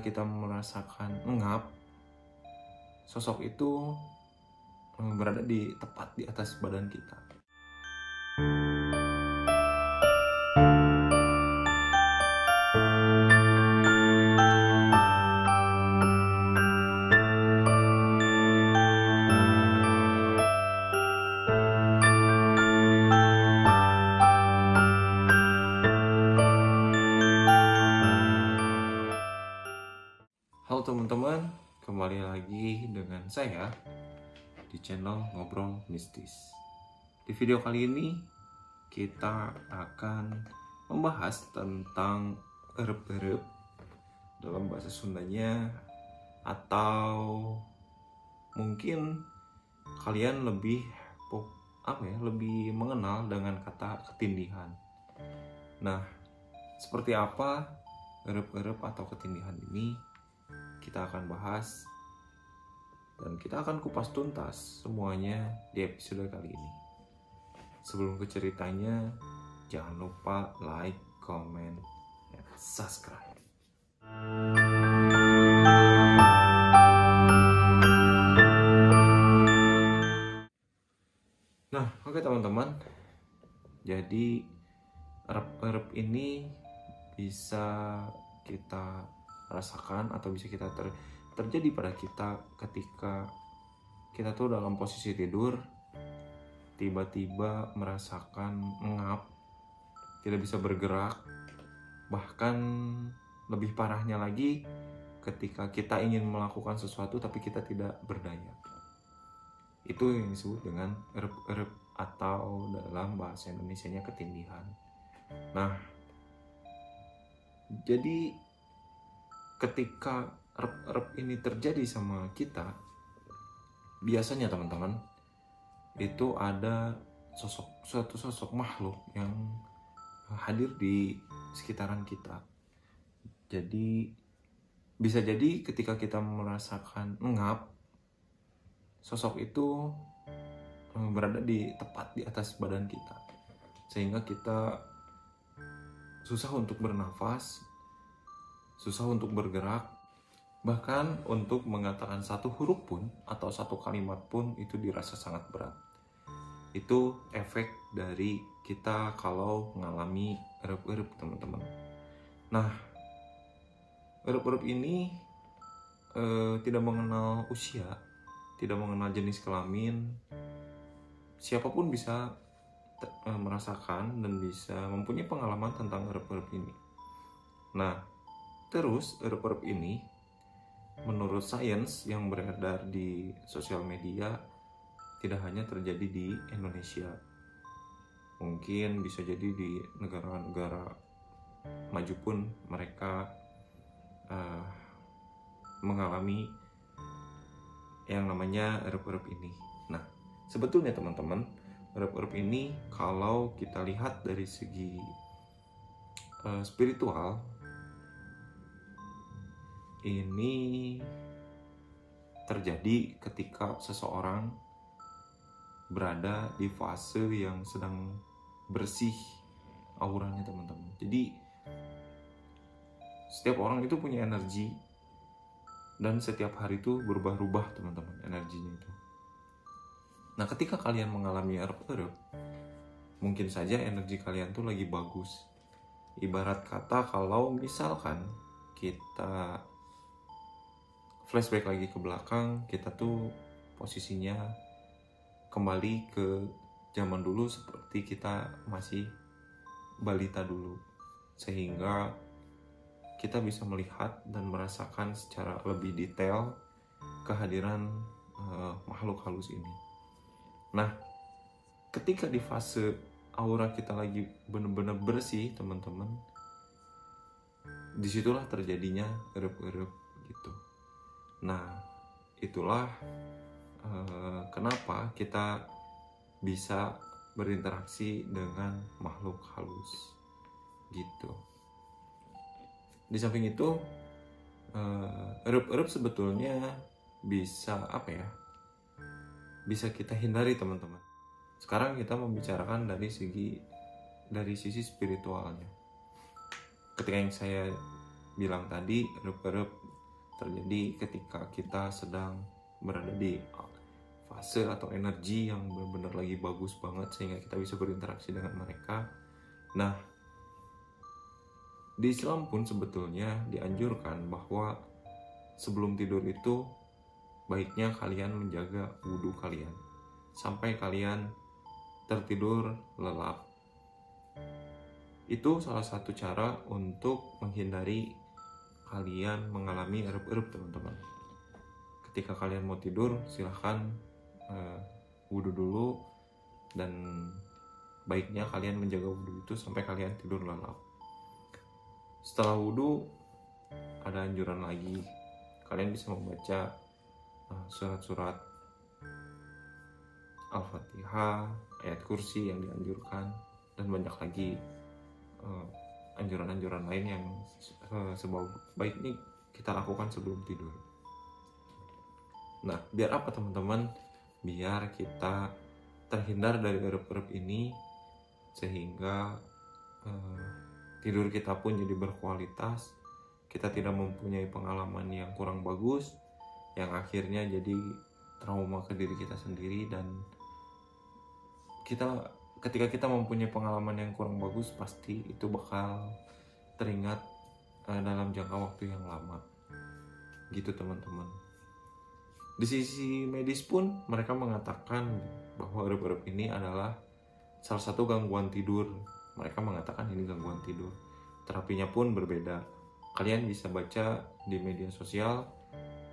kita merasakan engap, sosok itu berada tepat di atas badan kita. Halo teman-teman, kembali lagi dengan saya di channel Ngobrol Mistis. Di video kali ini kita akan membahas tentang erep-erep, dalam bahasa Sundanya, atau mungkin kalian lebih mengenal dengan kata ketindihan. Nah, seperti apa erep-erep atau ketindihan ini? Kita akan bahas dan kita akan kupas tuntas semuanya di episode kali ini. Sebelum ke ceritanya, jangan lupa like, comment, dan subscribe. Nah, oke teman-teman. Jadi erep-erep ini bisa kita rasakan atau bisa kita terjadi pada kita ketika kita tuh dalam posisi tidur, tiba-tiba merasakan engap, tidak bisa bergerak, bahkan lebih parahnya lagi ketika kita ingin melakukan sesuatu tapi kita tidak berdaya. Itu yang disebut dengan erep-erep atau dalam bahasa Indonesianya ketindihan. Nah, jadi ketika erep-erep ini terjadi sama kita, biasanya teman-teman itu ada suatu sosok makhluk yang hadir di sekitaran kita. Jadi bisa jadi ketika kita merasakan engap, sosok itu berada tepat di atas badan kita, sehingga kita susah untuk bernafas, susah untuk bergerak, bahkan untuk mengatakan satu huruf pun atau satu kalimat pun itu dirasa sangat berat. Itu efek dari kita kalau mengalami erep-erep, teman-teman. Nah, erep-erep ini tidak mengenal usia, tidak mengenal jenis kelamin. Siapapun bisa merasakan dan bisa mempunyai pengalaman tentang erep-erep ini. Nah, terus erep-erep ini menurut sains yang beredar di sosial media tidak hanya terjadi di Indonesia, mungkin bisa jadi di negara-negara maju pun mereka mengalami yang namanya erep-erep ini. Nah, sebetulnya teman-teman, erep-erep ini kalau kita lihat dari segi spiritual, ini terjadi ketika seseorang berada di fase yang sedang bersih auranya, teman-teman. Jadi setiap orang itu punya energi dan setiap hari itu berubah-ubah, teman-teman, energinya itu. Nah, ketika kalian mengalami erep-erep, mungkin saja energi kalian tuh lagi bagus. Ibarat kata kalau misalkan kita flashback lagi ke belakang, kita tuh posisinya kembali ke zaman dulu seperti kita masih balita dulu, sehingga kita bisa melihat dan merasakan secara lebih detail kehadiran makhluk halus ini. Nah, ketika di fase aura kita lagi benar-benar bersih, teman-teman, disitulah terjadinya erep-erep gitu. Nah, itulah kenapa kita bisa berinteraksi dengan makhluk halus gitu. Di samping itu, erep-erep sebetulnya bisa bisa kita hindari, teman-teman. Sekarang kita membicarakan dari sisi spiritualnya. Ketika yang saya bilang tadi, erep-erep terjadi ketika kita sedang berada di fase atau energi yang benar-benar lagi bagus banget sehingga kita bisa berinteraksi dengan mereka. Nah, di Islam pun sebetulnya dianjurkan bahwa sebelum tidur itu baiknya kalian menjaga wudhu kalian sampai kalian tertidur lelap. Itu salah satu cara untuk menghindari kalian mengalami erup-erup, teman-teman. Ketika kalian mau tidur, silahkan wudhu dulu, dan baiknya kalian menjaga wudhu itu sampai kalian tidur lelap. Setelah wudhu, ada anjuran lagi, kalian bisa membaca surat-surat Al-Fatihah, ayat kursi yang dianjurkan, dan banyak lagi anjuran-anjuran lain yang sebaiknya kita lakukan sebelum tidur. Nah, biar apa teman-teman? Biar kita terhindar dari erup-erup ini, sehingga tidur kita pun jadi berkualitas. Kita tidak mempunyai pengalaman yang kurang bagus, yang akhirnya jadi trauma ke diri kita sendiri. Dan ketika kita mempunyai pengalaman yang kurang bagus, pasti itu bakal teringat dalam jangka waktu yang lama. Gitu teman-teman. Di sisi medis pun mereka mengatakan bahwa erup-erup ini adalah salah satu gangguan tidur. Mereka mengatakan ini gangguan tidur. Terapinya pun berbeda. Kalian bisa baca di media sosial,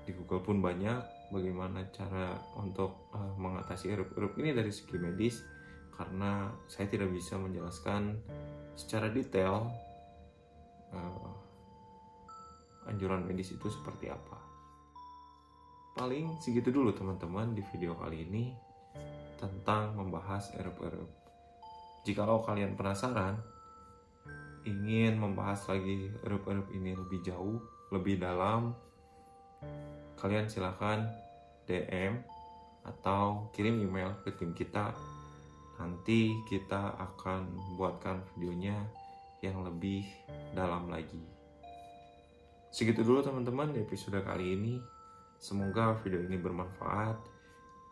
di Google pun banyak bagaimana cara untuk mengatasi erup-erup ini dari segi medis, karena saya tidak bisa menjelaskan secara detail anjuran medis itu seperti apa. Paling segitu dulu teman-teman di video kali ini tentang membahas erup-erup. Jikalau kalian penasaran, ingin membahas lagi erup-erup ini lebih jauh, lebih dalam, kalian silakan DM atau kirim email ke tim kita. Nanti kita akan buatkan videonya yang lebih dalam lagi. Segitu dulu teman-teman di episode kali ini. Semoga video ini bermanfaat.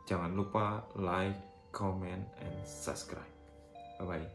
Jangan lupa like, comment, and subscribe. Bye-bye.